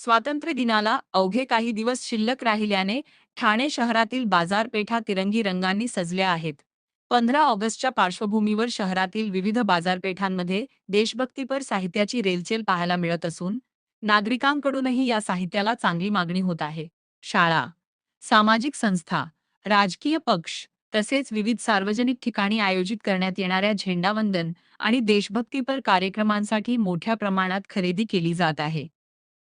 स्वातंत्र्य दिनाला अवघे काही दिवस शिल्लक राहिल्याने ठाणे शहरातील बाजारपेठा तिरंगी रंगांनी सजल्या आहेत. 15 ऑगस्टच्या पार्श्वभूमीवर शहरातील विविध बाजारपेठांमध्ये देशभक्तीपर साहित्याची रेलचेल पाहायला मिळत असून नागरिकांकडूनही या साहित्याला चांगली मागणी होत आहे. शाळा, सामाजिक संस्था, राजकीय पक्ष तसेच विविध सार्वजनिक ठिकाणी आयोजित करण्यात येणाऱ्या झेंडावंदन आणि देशभक्तीपर कार्यक्रमांसाठी मोठ्या प्रमाणात खरेदी केली जात आहे.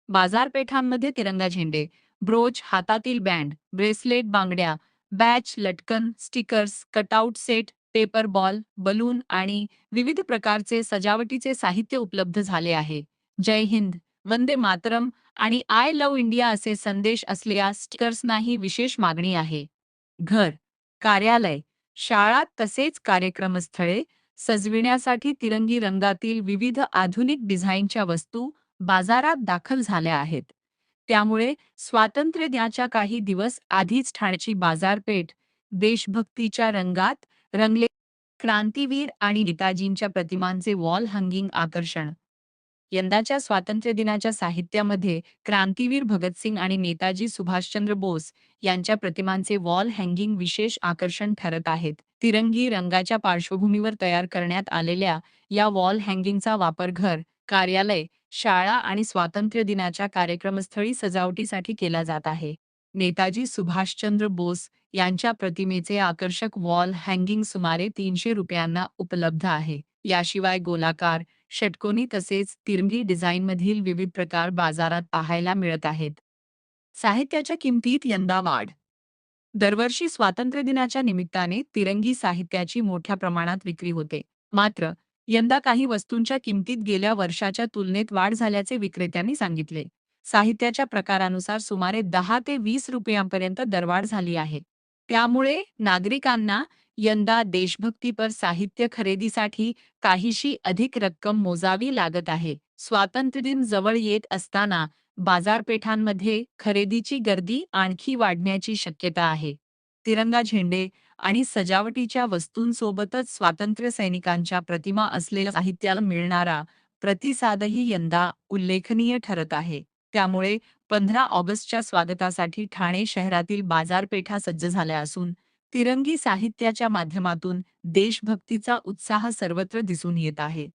बाजारपेठांमध्ये तिरंगा झेंडे, ब्रोच, हातातील बँड, ब्रेसलेट, बांगड्या, बॅच, लटकन, stickers, cutout set, paper ball, balloon आणि विविध प्रकारचे सजावटीचे साहित्य उपलब्ध झाले आहे. जय हिंद, वंदे मातरम आणि आय लव्ह इंडिया असे संदेश असलेल्या स्टिकर्सनाही विशेष मागणी आहे. घर, कार्यालय, शाळा तसेच कार्यक्रमस्थळे सजविण्यासाठी तिरंगी रंगातील विविध आधुनिक डिझाईनच्या वस्तू बाजारात दाखल झाल्या आहेत. त्यामुळे स्वातंत्र्य दिनाच्या काही दिवस आधीच ठाण्याची बाजारपेठ देशभक्तीच्या रंगात रंगले. क्रांतीवीर आणि नेताजींच्या प्रतिमांचे वॉल हँगिंग आकर्षण. यंदाच्या स्वातंत्र्य दिनाच्या साहित्यामध्ये क्रांतीवीर भगतसिंग आणि नेताजी सुभाषचंद्र बोस यांच्या प्रतिमांचे वॉल हँगिंग विशेष आकर्षण ठरत आहेत. तिरंगी रंगाच्या पार्श्वभूमीवर तयार करण्यात आलेल्या या वॉल हँगिंगचा वापर घर, कार्यालय, शाळा आणि स्वातंत्र्य दिनाच्या कार्यक्रमस्थळी सजावटीसाठी केला जात आहे. नेताजी सुभाषचंद्र बोस यांच्या प्रतिमेचे आकर्षक वॉल हँगिंग सुमारे 300 रुपयांना उपलब्ध आहे. याशिवाय गोलाकार, षटकोनी तसेच तिरंगी डिझाईनमधील विविध प्रकार बाजारात पाहायला मिळत आहेत. साहित्याच्या किमतीत यंदा वाढ. दरवर्षी स्वातंत्र्य दिनाच्या निमित्ताने तिरंगी साहित्याची मोठ्या प्रमाणात विक्री होते. मात्र यंदा काही वस्तूंच्या किमतीत गेल्या वर्षाच्या तुलनेत वाढ झाल्याचे विक्रेत्यांनी सांगितले. साहित्याच्या प्रकारानुसार सुमारे 10 ते 20 रुपयांपर्यंत दरवाढ झाली आहे. त्यामुळे नागरिकांना यंदा देशभक्तीपर साहित्य खरेदीसाठी काहीशी अधिक रक्कम मोजावी लागत आहे. स्वातंत्र्यदिन जवळ येत असताना बाजारपेठांमध्ये खरेदीची गर्दी आणखी वाढण्याची शक्यता आहे. तिरंगा झेंडे आणि सजावटीच्या वस्तूंसोबतच स्वातंत्र्य सैनिकांच्या प्रतिमा असलेल्या साहित्याला मिळणारा प्रतिसादही यंदा उल्लेखनीय ठरत आहे. त्यामुळे 15 ऑगस्टच्या स्वागतासाठी ठाणे शहरातील बाजारपेठा सज्ज झाल्या असून तिरंगी साहित्याच्या माध्यमातून देशभक्तीचा उत्साह सर्वत्र दिसून येत आहे.